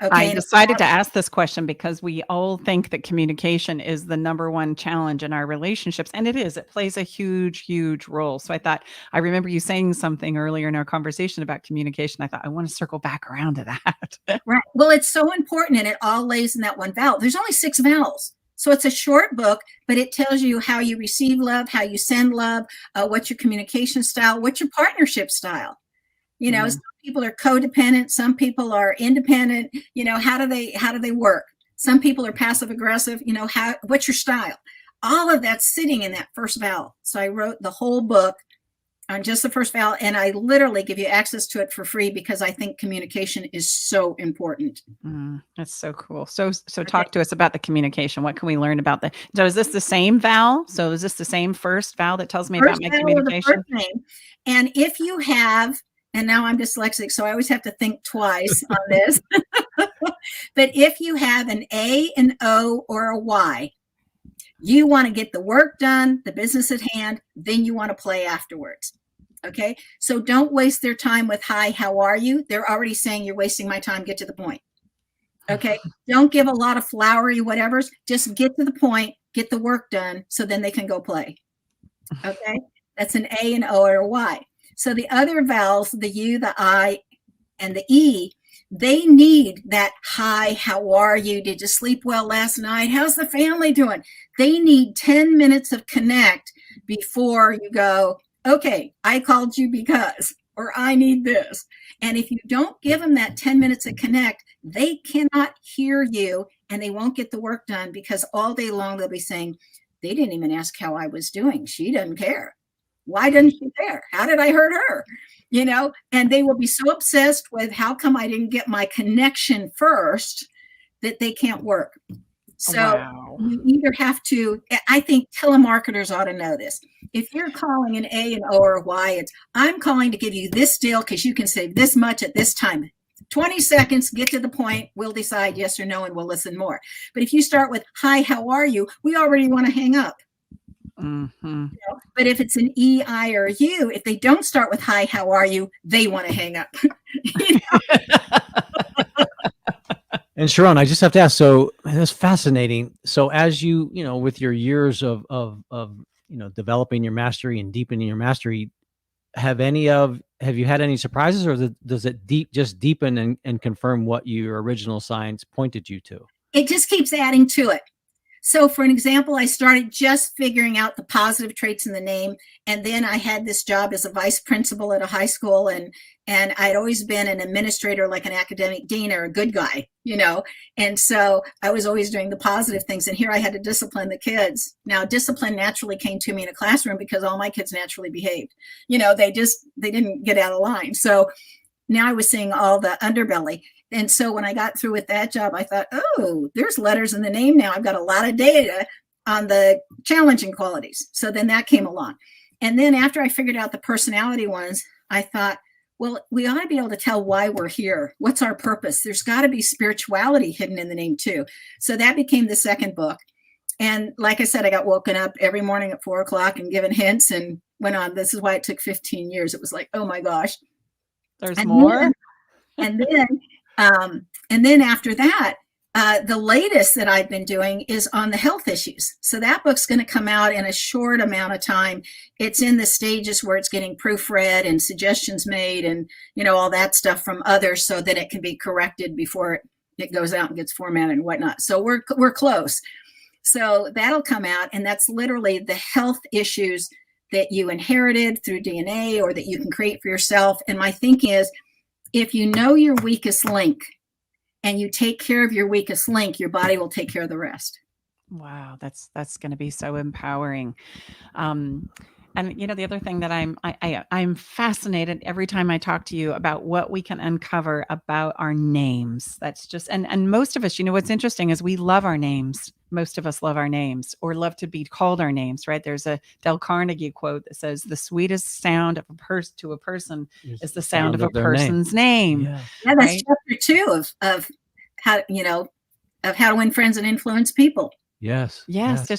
Okay. I decided to ask this question because we all think that communication is the number one challenge in our relationships. And it is. It plays a huge, huge role. So I thought, I remember you saying something earlier in our conversation about communication. I thought, I want to circle back around to that. Right. Well, it's so important, and it all lays in that one vowel. There's only 6 vowels. So it's a short book, but it tells you how you receive love, how you send love, what's your communication style, what's your partnership style. You know, some people are codependent. Some people are independent. You know, how do they work? Some people are passive aggressive. You know, what's your style? All of that's sitting in that first vowel. So I wrote the whole book on just the first vowel, and I literally give you access to it for free because I think communication is so important. That's so cool. So talk to us about the communication. What can we learn about that? So is this the same vowel? So is this the same first vowel that tells me about my communication? The first name. And if you have, and now I'm dyslexic, so I always have to think twice on this. But if you have an A, an O, or a Y, you want to get the work done, the business at hand, then you want to play afterwards. Okay. So don't waste their time with, hi, how are you? They're already saying you're wasting my time. Get to the point. Okay. Don't give a lot of flowery whatevers. Just get to the point, get the work done, so then they can go play. Okay. That's an A, an O, or a Y. So the other vowels, the U, the I, and the E, they need that, hi, how are you? Did you sleep well last night? How's the family doing? They need 10 minutes of connect before you go, okay, I called you because, or I need this. And if you don't give them that 10 minutes of connect, they cannot hear you and they won't get the work done, because all day long they'll be saying, they didn't even ask how I was doing. She doesn't care. Why doesn't she care? How did I hurt her? You know, and they will be so obsessed with how come I didn't get my connection first that they can't work. So you either have to, I think telemarketers ought to know this. If you're calling an A, an O, or a Y, it's, I'm calling to give you this deal because you can save this much at this time. 20 seconds, get to the point. We'll decide yes or no, and we'll listen more. But if you start with, hi, how are you? We already want to hang up. You know? But if it's an E, I, or U, if they don't start with hi, how are you, they want to hang up. You know? And Sharon, I just have to ask, so that's fascinating. So as you know, with your years of developing your mastery and deepening your mastery, have you had any surprises, or does it just deepen and confirm what your original science pointed you to? It just keeps adding to it. So for an example, I started just figuring out the positive traits in the name. And then I had this job as a vice principal at a high school. And I'd always been an administrator, like an academic dean or a good guy, you know. And so I was always doing the positive things. And here I had to discipline the kids. Now, discipline naturally came to me in a classroom because all my kids naturally behaved. You know, they didn't get out of line. So now I was seeing all the underbelly. And so when I got through with that job, I thought, oh, there's letters in the name now. I've got a lot of data on the challenging qualities. So then that came along. And then after I figured out the personality ones, I thought, well, we ought to be able to tell why we're here. What's our purpose? There's got to be spirituality hidden in the name too. So that became the second book. And like I said, I got woken up every morning at 4 o'clock and given hints and went on. This is why it took 15 years. It was like, oh my gosh. There's more. And then after that, the latest that I've been doing is on the health issues. So that book's going to come out in a short amount of time. It's in the stages where it's getting proofread and suggestions made and, you know, all that stuff from others so that it can be corrected before it goes out and gets formatted and whatnot. So we're close. So that'll come out, and that's literally the health issues that you inherited through DNA or that you can create for yourself. And my thinking is, if you know your weakest link and you take care of your weakest link, your body will take care of the rest. Wow, that's going to be so empowering. And the other thing that I'm fascinated every time I talk to you about what we can uncover about our names. That's just and most of us, what's interesting is we love our names. Most of us love our names or love to be called our names, right? There's a Dale Carnegie quote that says the sweetest sound of a person to a person is the sound of a their name. person's name. Yeah. Yeah, that's right? chapter 2 of how of how to win friends and influence people. Yes. Yes.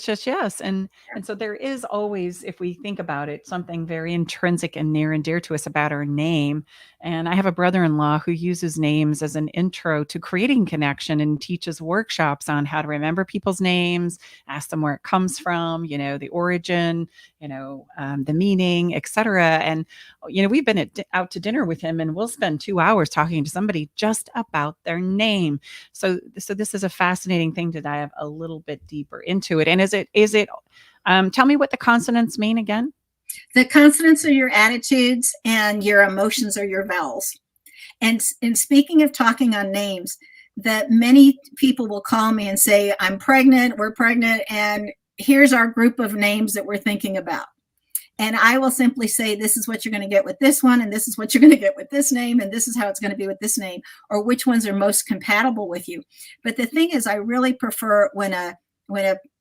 And so there is always, if we think about it, something very intrinsic and near and dear to us about our name. And I have a brother-in-law who uses names as an intro to creating connection and teaches workshops on how to remember people's names, ask them where it comes from, the origin, the meaning, etc. And we've been out to dinner with him, and we'll spend 2 hours talking to somebody just about their name. So this is a fascinating thing to dive a little bit deeper into it. And is it tell me what the consonants mean again? The consonants are your attitudes and your emotions are your vowels. And speaking of talking on names, that many people will call me and say, I'm pregnant, we're pregnant, and here's our group of names that we're thinking about. And I will simply say, this is what you're going to get with this one, and this is what you're going to get with this name, and this is how it's going to be with this name, or which ones are most compatible with you. But the thing is, I really prefer when a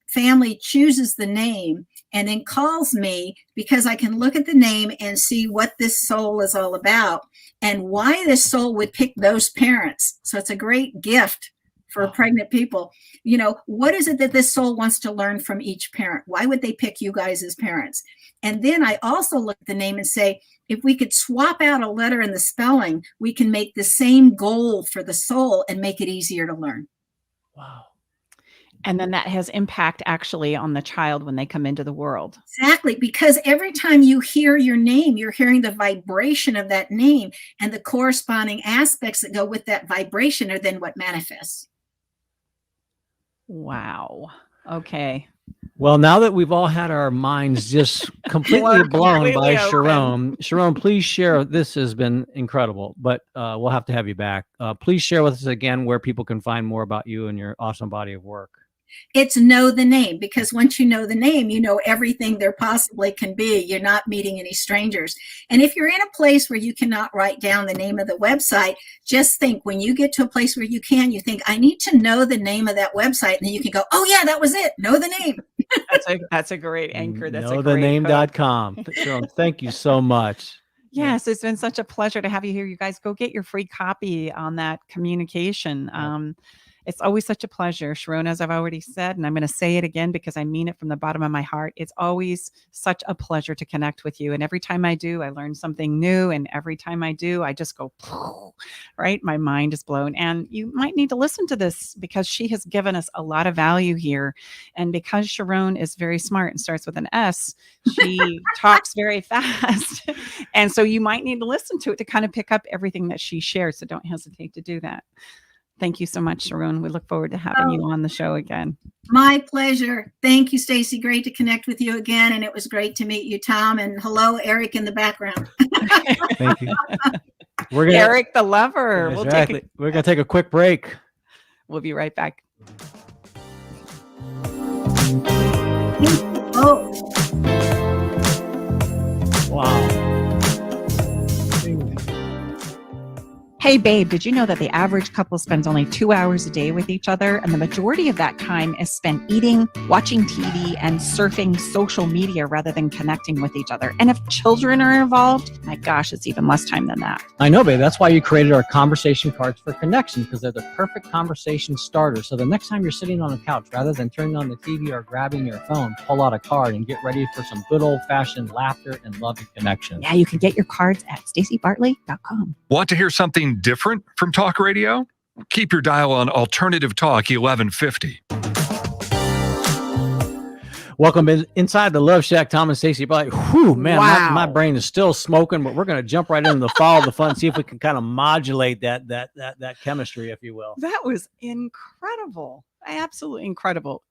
family chooses the name and then calls me, because I can look at the name and see what this soul is all about and why this soul would pick those parents. So it's a great gift for pregnant people. What is it that this soul wants to learn from each parent? Why would they pick you guys as parents? And then I also look at the name and say, if we could swap out a letter in the spelling, we can make the same goal for the soul and make it easier to learn. Wow. And then that has impact actually on the child when they come into the world. Exactly, because every time you hear your name, you're hearing the vibration of that name, and the corresponding aspects that go with that vibration are then what manifests. Wow. Okay. Well, now that we've all had our minds just completely blown by Sharon, please share. This has been incredible, but we'll have to have you back. Please share with us again where people can find more about you and your awesome body of work. It's know the name, because once you know the name, you know everything there possibly can be. You're not meeting any strangers. And if you're in a place where you cannot write down the name of the website, just think, when you get to a place where you can, you think, I need to know the name of that website. And then you can go, oh yeah, that was it. Know the name. That's a great anchor. That's knowthename.com. Sharon, thank you so much. Yes, it's been such a pleasure to have you here. You guys go get your free copy on that communication. It's always such a pleasure, Sharon, as I've already said, and I'm going to say it again because I mean it from the bottom of my heart. It's always such a pleasure to connect with you. And every time I do, I learn something new. And every time I do, I just go, right? My mind is blown. And you might need to listen to this because she has given us a lot of value here. And because Sharon is very smart and starts with an S, she talks very fast. And so you might need to listen to it to kind of pick up everything that she shares. So don't hesitate to do that. Thank you so much, Sharon. We look forward to having you on the show again. My pleasure. Thank you, Stacy. Great to connect with you again. And it was great to meet you, Tom. And hello, Eric in the background. Thank you. Eric the lover. Exactly. We're going to take a quick break. We'll be right back. Oh. Wow. Hey, babe, did you know that the average couple spends only 2 hours a day with each other? And the majority of that time is spent eating, watching TV, and surfing social media rather than connecting with each other. And if children are involved, my gosh, it's even less time than that. I know, babe. That's why you created our conversation cards for connection, because they're the perfect conversation starter. So the next time you're sitting on the couch, rather than turning on the TV or grabbing your phone, pull out a card and get ready for some good old-fashioned laughter and love and connection. Yeah, you can get your cards at stacybartley.com. Want to hear something different from talk radio? Keep your dial on Alternative Talk 1150. Welcome inside the Love Shack. Tom and Stacy. Whew, man, wow. my brain is still smoking, but we're going to jump right into the follow the fun, see if we can kind of modulate that chemistry, if you will. That was incredible. Absolutely incredible.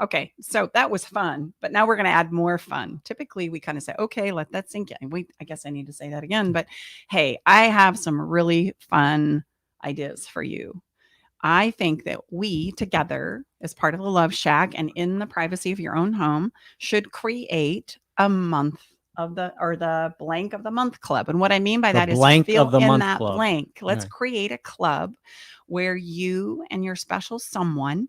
Okay, so that was fun, but now we're going to add more fun. Typically, we kind of say, okay, let that sink in. I guess I need to say that again, but hey, I have some really fun ideas for you. I think that we together, as part of the Love Shack and in the privacy of your own home, should create a month of the blank of the month club. And what I mean by The that is blank fill of the in month that club. blank. Let's Right. create a club where you and your special someone,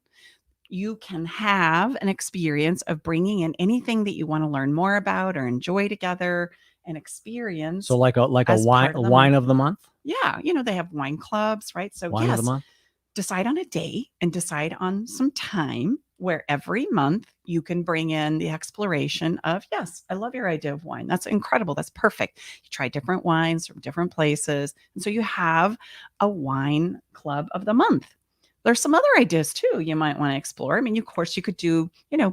you can have an experience of bringing in anything that you want to learn more about or enjoy together and experience. So like a as wine part of the wine month. of the month. Yeah, they have wine clubs, right? So Wine of the yes, month. decide on a day and decide on some time where every month you can bring in the exploration of, yes, I love your idea of wine. That's incredible. That's perfect. You try different wines from different places. And so you have a wine club of the month. There's some other ideas too you might want to explore. I mean, of course, you could do,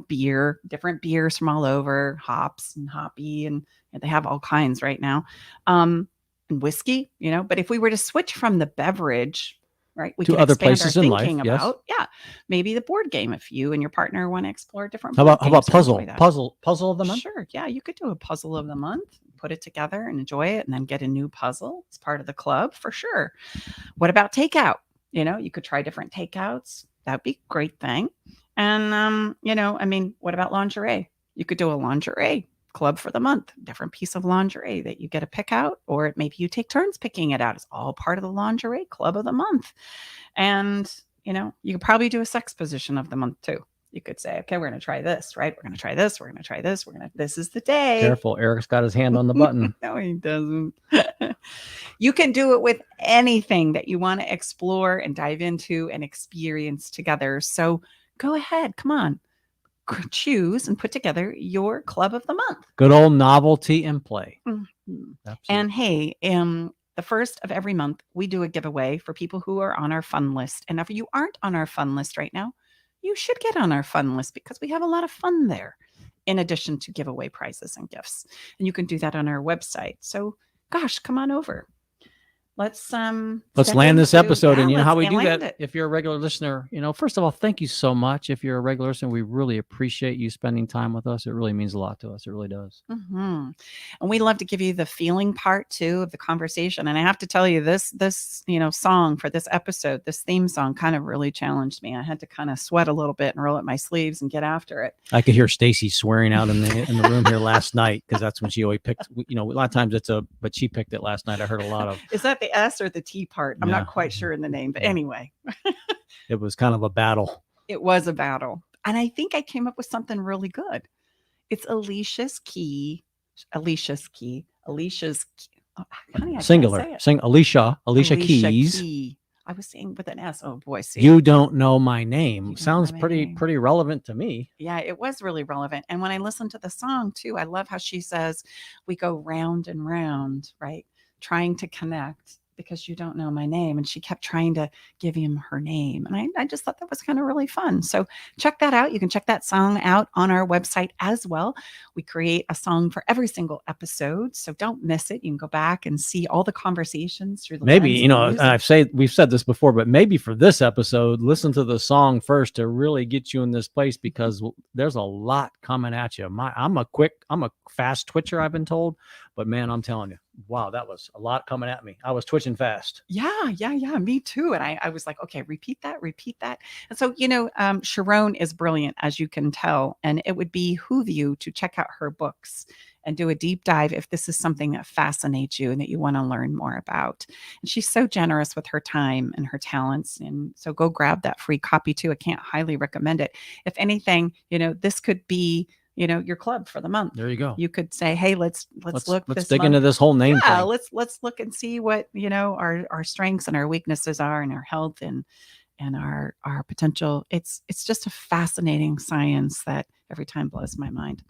beer, different beers from all over, hops and hoppy, and they have all kinds right now. And whiskey, but if we were to switch from the beverage, right, we To could other expand our places in life, thinking yes. about, maybe the board game if you and your partner want to explore different How board about games and puzzle? enjoy that. Puzzle of the month? Sure. Yeah, you could do a puzzle of the month, put it together and enjoy it, and then get a new puzzle as part of the club for sure. What about takeout? You could try different takeouts. That'd be a great thing. And, what about lingerie? You could do a lingerie club for the month, different piece of lingerie that you get to pick out, or maybe you take turns picking it out. It's all part of the lingerie club of the month. And, you could probably do a sex position of the month too. You could say, okay, we're going to try this, right? We're going to try this. We're going to try this. This is the day. Careful. Eric's got his hand on the button. No, he doesn't. You can do it with anything that you want to explore and dive into and experience together. So go ahead. Come on. Choose and put together your club of the month. Good old novelty and play. Mm-hmm. Absolutely. And hey, the first of every month, we do a giveaway for people who are on our fun list. And if you aren't on our fun list right now, you should get on our fun list because we have a lot of fun there in addition to giveaway prizes and gifts. And you can do that on our website. So gosh, come on over. Let's land step this into- episode. And you know let's how we do land that. it. If you're a regular listener, first of all, thank you so much. If you're a regular listener, we really appreciate you spending time with us. It really means a lot to us. It really does. Mm-hmm. And we love to give you the feeling part too of the conversation. And I have to tell you, this song for this episode, this theme song kind of really challenged me. I had to kind of sweat a little bit and roll up my sleeves and get after it. I could hear Stacy swearing out in the room here last night because that's when she always picked. A lot of times but she picked it last night. I heard a lot of. Is that the S or the T part? I'm Yeah. not quite sure in the name, but anyway. It was kind of a battle. It was a battle. And I think I came up with something really good. It's Alicia's key. Oh, honey, I can't Singular. say it. Sing Alicia Keys. Key. I was saying with an S. Oh boy, see. You don't know my You name. don't Sounds know my pretty name. relevant to me. Yeah, it was really relevant. And when I listened to the song too, I love how she says, we go round and round, right? Trying to connect because you don't know my name. And she kept trying to give him her name. And I just thought that was kind of really fun. So check that out. You can check that song out on our website as well. We create a song for every single episode. So don't miss it. You can go back and see all the conversations through the Maybe, lens of music. we've said this before, but maybe for this episode, listen to the song first to really get you in this place because there's a lot coming at you. I'm a fast twitcher, I've been told, but man, I'm telling you, wow, that was a lot coming at me. I was twitching fast. Yeah, me too. And I was like, okay, repeat that. And so, Sharon is brilliant, as you can tell, and it would behoove you to check out her books and do a deep dive if this is something that fascinates you and that you want to learn more about. And she's so generous with her time and her talents. And so go grab that free copy too. I can't highly recommend it. If anything, this could be your club for the month. There you go. You could say, hey, let's look. Let's this dig month. into this whole name Yeah, thing. let's look and see what our strengths and our weaknesses are, and our health and our potential. It's just a fascinating science that every time blows my mind.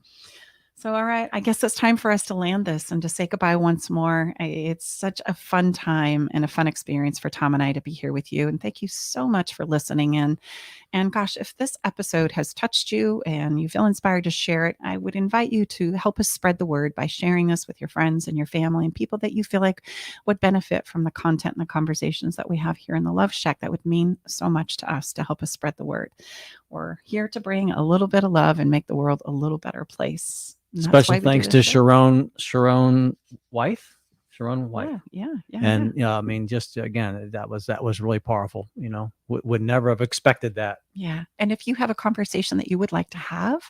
So, all right, I guess it's time for us to land this and to say goodbye once more. It's such a fun time and a fun experience for Tom and I to be here with you. And thank you so much for listening in. And gosh, if this episode has touched you and you feel inspired to share it, I would invite you to help us spread the word by sharing this with your friends and your family and people that you feel like would benefit from the content and the conversations that we have here in the Love Shack. That would mean so much to us to help us spread the word. We're here to bring a little bit of love and make the world a little better place. And that's why Special we do thanks this to show. Sharon Wife. Yeah. And I mean, just again, that was really powerful. would never have expected that. Yeah. And if you have a conversation that you would like to have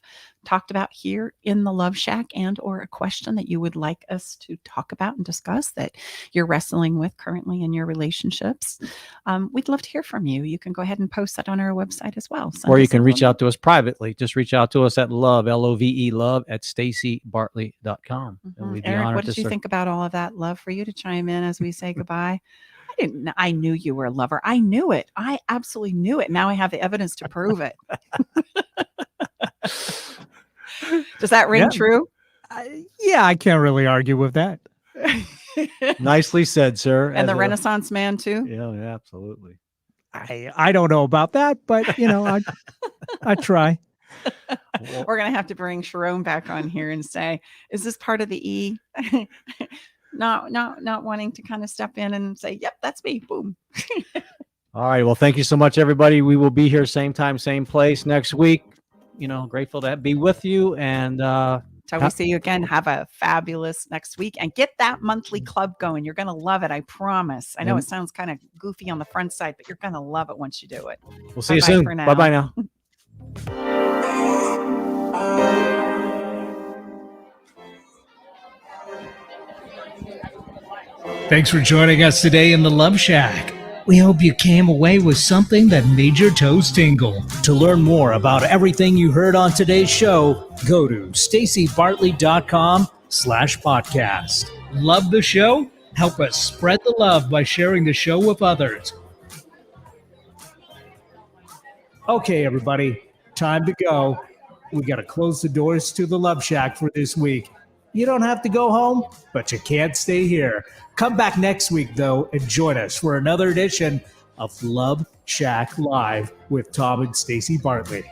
talked about here in the Love Shack, and or a question that you would like us to talk about and discuss that you're wrestling with currently in your relationships, we'd love to hear from you. You can go ahead and post that on our website as well. Or you can reach out to us privately. Just reach out to us at love at stacybartley.com. And we'd be Eric, honored what did to you serve. think about all of that? Love for you to chime in as we say goodbye. I knew you were a lover. I knew it. I absolutely knew it. Now I have the evidence to prove it. Does that ring true? Yeah, I can't really argue with that. Nicely said, sir. And the Renaissance man too? Yeah, absolutely. I don't know about that, but I try. We're going to have to bring Sharon back on here and say, is this part of the E? Not wanting to kind of step in and say, yep, that's me. Boom. All right. Well, thank you so much, everybody. We will be here same time, same place next week. Grateful to be with you. And till we see you again, have a fabulous next week and get that monthly club going. You're going to love it. I promise. I know it sounds kind of goofy on the front side, but you're going to love it once you do it. We'll see you soon. Bye-bye now. Thanks for joining us today in the Love Shack. We hope you came away with something that made your toes tingle. To learn more about everything you heard on today's show, go to stacybartley.com/podcast. Love the show? Help us spread the love by sharing the show with others. Okay, everybody, time to go. We got to close the doors to the Love Shack for this week. You don't have to go home, but you can't stay here. Come back next week, though, and join us for another edition of Love Shack Live with Tom and Stacy Bartley.